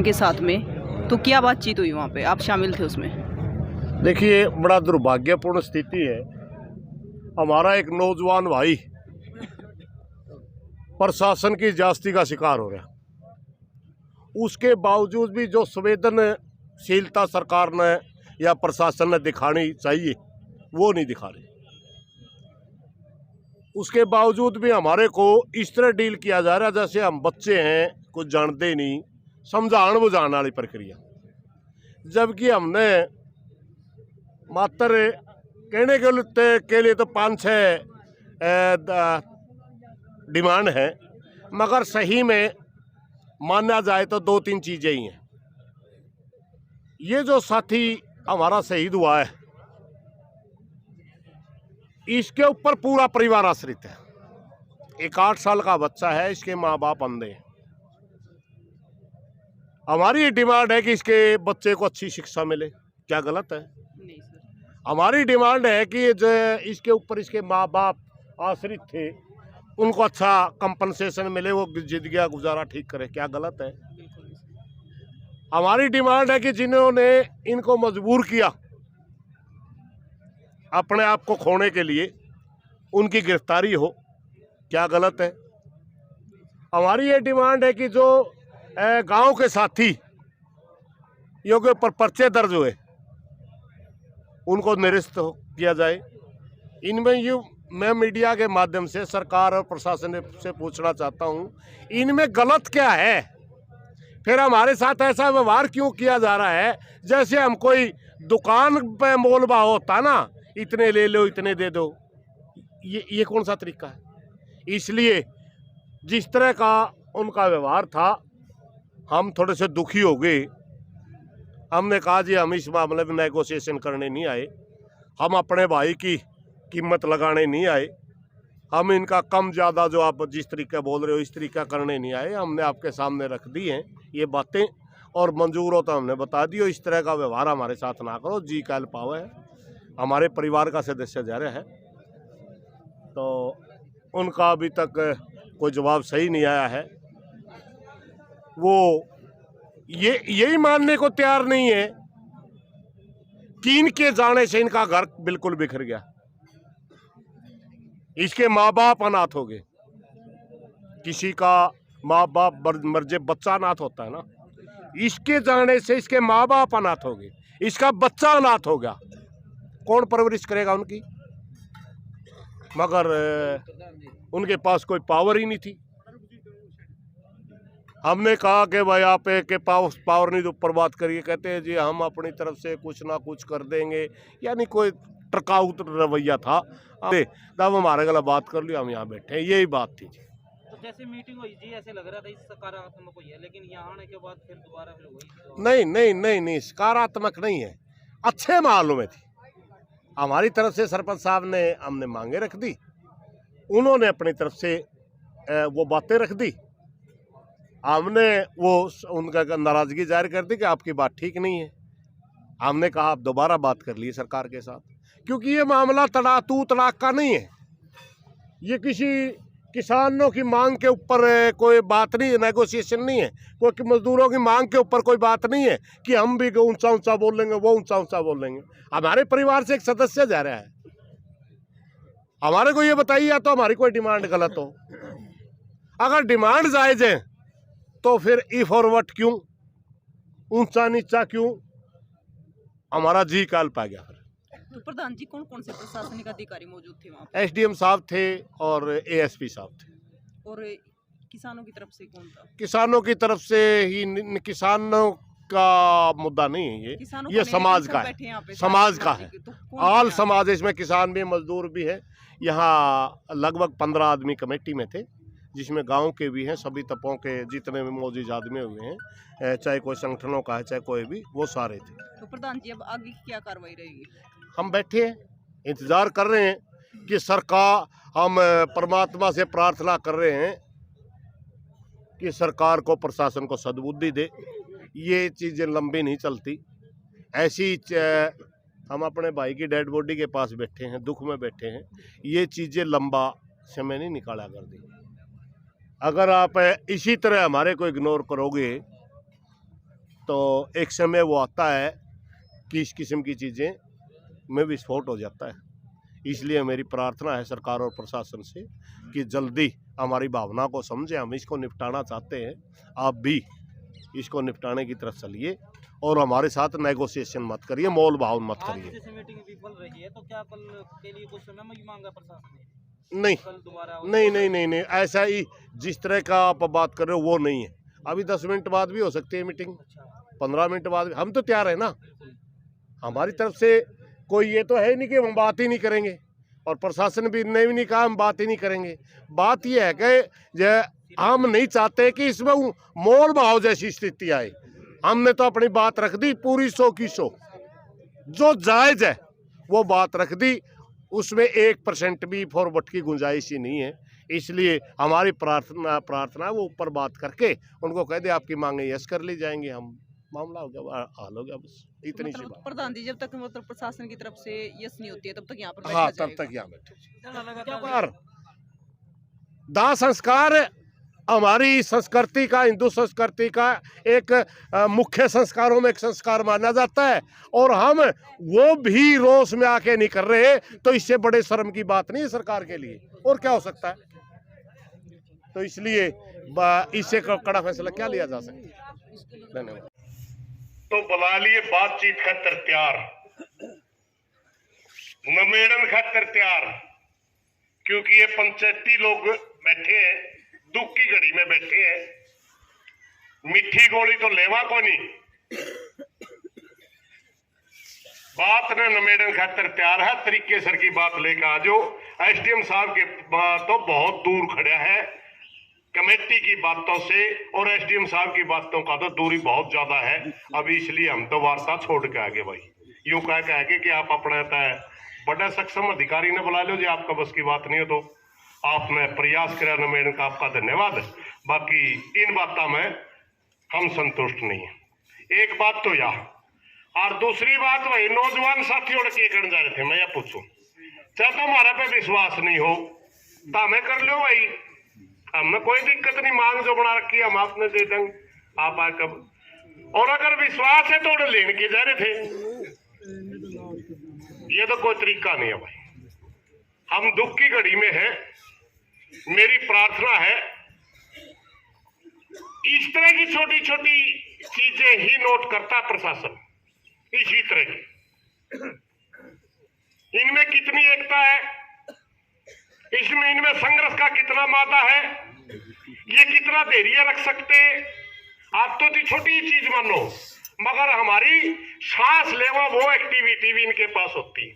के साथ में, तो क्या बातचीत हुई वहाँ पे? आप शामिल थे उसमें? देखिए, बड़ा दुर्भाग्यपूर्ण स्थिति है। हमारा एक नौजवान भाई प्रशासन की ज्यादती का शिकार हो रहा है। उसके बावजूद भी जो संवेदनशीलता सरकार ने या प्रशासन ने दिखानी चाहिए वो नहीं दिखा रही। उसके बावजूद भी हमारे को इस तरह डील किया जा रहा है जैसे हम बच्चे हैं, कुछ जानते नहीं, समझाने बुझाने वाली प्रक्रिया। जबकि हमने मात्र कहने के लिए तो 5-6 डिमांड है, मगर सही में माना जाए तो 2-3 चीज़ें ही हैं। ये जो साथी हमारा शहीद हुआ है, इसके ऊपर पूरा परिवार आश्रित है। एक 8 साल का बच्चा है, इसके माँ बाप अंधे हैं। हमारी ये डिमांड है कि इसके बच्चे को अच्छी शिक्षा मिले। क्या गलत है? नहीं सर। हमारी डिमांड है कि जो इसके ऊपर इसके माँ बाप आश्रित थे, उनको अच्छा कंपनसेशन मिले, वो जिंदगी का गुजारा ठीक करे। क्या गलत है? हमारी डिमांड है कि जिन्होंने इनको मजबूर किया अपने आप को खोने के लिए, उनकी गिरफ्तारी हो। क्या गलत है? हमारी ये डिमांड है कि जो गांव के साथी यो के ऊपर पर्चे दर्ज हुए, उनको निरस्त किया जाए। इनमें मैं मीडिया के माध्यम से सरकार और प्रशासन से पूछना चाहता हूं, इनमें गलत क्या है? फिर हमारे साथ ऐसा व्यवहार क्यों किया जा रहा है जैसे हम कोई दुकान पे मोल भाव होता ना, इतने ले लो, इतने दे दो। ये कौन सा तरीका है? इसलिए जिस तरह का उनका व्यवहार था, हम थोड़े से दुखी हो गए। हमने कहा जी, हम इस मामले में नेगोशिएशन करने नहीं आए, हम अपने भाई की कीमत लगाने नहीं आए, हम इनका कम ज़्यादा जो आप जिस तरीके बोल रहे हो इस तरीका करने नहीं आए। हमने आपके सामने रख दी हैं ये बातें, और मंजूर हो तो हमने बता दियो। इस तरह का व्यवहार हमारे साथ ना करो। जी कैल पावे है, हमारे परिवार का सदस्य जा रहा है, तो उनका अभी तक कोई जवाब सही नहीं आया है। वो यही मानने को तैयार नहीं है कि इनके जाने से इनका घर बिल्कुल बिखर गया, इसके माँ बाप अनाथ हो गए। किसी का माँ बाप मर बच्चा अनाथ होता है ना, इसके जाने से इसके माँ बाप अनाथ हो गए, इसका बच्चा अनाथ हो गया। कौन परवरिश करेगा उनकी? मगर उनके पास कोई पावर ही नहीं थी। हमने कहा कि भाई आप के पास पावर नहीं तो ऊपर बात करिए। कहते हैं जी हम अपनी तरफ से कुछ ना कुछ कर देंगे, यानी कोई टरकाऊ रवैया था। तब हमारे गला बात कर लिया, हम यहाँ बैठे, यही बात थी जी। तो जैसे मीटिंग हुई जी, ऐसे लग रहा था इस सकारात्मक हुई है, लेकिन यहाँ आने के बाद फिर दोबारा फिर हुई। नहीं, सकारात्मक नहीं है, अच्छे माहौल में थी। हमारी तरफ से सरपंच साहब ने हमने मांगे रख दी, उन्होंने अपनी तरफ से वो बातें रख दी, हमने वो उनका नाराजगी जाहिर कर दी कि आपकी बात ठीक नहीं है। हमने कहा आप दोबारा बात कर लिए सरकार के साथ, क्योंकि ये मामला तड़ाक का नहीं है। ये किसी किसानों की मांग के ऊपर कोई बात नहीं है, नेगोशिएशन नहीं है। कोई मजदूरों की मांग के ऊपर कोई बात नहीं है कि हम भी ऊंचा ऊंचा बोल लेंगे, वो ऊंचा ऊंचा बोल लेंगे। हमारे परिवार से एक सदस्य जा रहा है, हमारे को ये बताइए या तो हमारी कोई डिमांड गलत हो। अगर डिमांड जायज है तो फिर ई फॉरवर्ड क्यों, ऊंचा नीचा क्यों? हमारा जी काल पा गया। तो प्रधान जी, कौन कौन से प्रशासनिक अधिकारी मौजूद थे वहाँ एसडीएम साहब थे और एएसपी साहब थे। और किसानों की तरफ से कौन था? किसानों की तरफ से ही, किसानों का मुद्दा नहीं है ये समाज का है, समाज का है। ऑल समाज, इसमें किसान भी मजदूर भी है। यहाँ लगभग 15 आदमी कमेटी में थे, जिसमें गांव के भी हैं, सभी तबकों के जितने भी मौजूद आदमी हुए हैं, चाहे कोई संगठनों का है चाहे कोई भी, वो सारे थे। तो प्रधान जी, अब आगे की क्या कार्रवाई रहेगी? हम बैठे हैं, इंतजार कर रहे हैं कि सरकार, हम परमात्मा से प्रार्थना कर रहे हैं कि सरकार को, प्रशासन को सद्बुद्धि दे। ये चीज़ें लंबी नहीं चलती ऐसी। हम अपने भाई की डेड बॉडी के पास बैठे हैं, दुख में बैठे हैं, ये चीज़ें लंबा समय नहीं निकाला कर दी। अगर आप इसी तरह हमारे को इग्नोर करोगे तो एक समय वो आता है कि इस किस्म की चीज़ें में विस्फोट हो जाता है। इसलिए मेरी प्रार्थना है सरकार और प्रशासन से कि जल्दी हमारी भावना को समझें, हम इसको निपटाना चाहते हैं, आप भी इसको निपटाने की तरफ चलिए और हमारे साथ नेगोशिएशन मत करिए, मोल भाव मत आज करिए। जैसे मीटिंग विफल रही है तो क्या कल के लिए कुछ समय में मांगा प्रशासन ने? नहीं कल दोबारा नहीं, ऐसा ही जिस तरह का आप बात कर रहे हो वो नहीं है। अभी 10 मिनट बाद भी हो सकती है मीटिंग, 15 मिनट बाद, हम तो तैयार है ना। हमारी तरफ से कोई ये तो है नहीं कि हम बात ही नहीं करेंगे, और प्रशासन भी ने भी नहीं कहा हम बात ही नहीं करेंगे। बात ये है कि हम नहीं चाहते कि इसमें मोल भाव जैसी स्थिति आए। हमने तो अपनी बात रख दी पूरी 100 की 100, जो जायज़ है वो बात रख दी, उसमें 1% भी फॉरवर्ड की गुंजाइश ही नहीं है। इसलिए हमारी प्रार्थना वो ऊपर बात करके उनको कह दे आपकी मांगे यस कर ली जाएंगी, हम मामला हो गया, हाल हो गया, बस इतनी सी बात। प्रधान जी, जब तक मतलब प्रशासन की तरफ से यस नहीं होती है तब तक यहाँ पर हाँ, बैठना तब तक यहाँ बैठे। क्या दाह संस्कार हमारी संस्कृति का, हिंदू संस्कृति का एक मुख्य संस्कारों में एक संस्कार माना जाता है, और हम वो भी रोष में आके नहीं कर रहे, तो इससे बड़े शर्म की बात नहीं है सरकार के लिए, और क्या हो सकता है। तो इसलिए इससे कड़ा फैसला क्या लिया जा सकता है। धन्यवाद। तो बुला लिए बातचीत खातर तैयार, नमेड़न खातर तैयार, क्योंकि ये पंचायती लोग बैठे हैं, दुख की घड़ी में बैठे हैं, मीठी गोली तो लेवा को नहीं, बात ने नमेड़न खातर तैयार है। तरीके सर की बात लेकर आ जाओ। एसडीएम साहब के तो बहुत दूर खड़ा है कमेटी की बातों से, और एसडीएम साहब की बातों का तो दूरी बहुत ज्यादा है। अभी इसलिए हम तो वार्ता छोड़ के आगे भाई, यूं कह के कि आप अपने बड़ा सक्षम अधिकारी ने बुला लो, जो आपका बस की बात नहीं हो तो आपने प्रयास किया नमेड़न का, आपका धन्यवाद। बाकी इन बातों में हम संतुष्ट नहीं है। एक बात तो यह, और दूसरी बात वही नौजवान साथियों के करने जा रहे थे, मैं यह पूछूं, चाहे तो हमारा पे विश्वास नहीं हो तो हमें कर लो भाई, हमें कोई दिक्कत नहीं, मांग जो बना रखी है हम आपने दे देंगे, आप आ कब। और अगर विश्वास है तो लेने के जा रहे थे, ये तो कोई तरीका नहीं है भाई। हम दुख की घड़ी में है, मेरी प्रार्थना है इस तरह की छोटी छोटी चीजें ही नोट करता प्रशासन, इसी तरह की, इनमें कितनी एकता है, इसमें इनमें संघर्ष का कितना मादा है, ये कितना धैर्य रख सकते। आप तो छोटी चीज मानो, मगर हमारी सांस लेवा वो एक्टिविटी भी इनके पास होती है।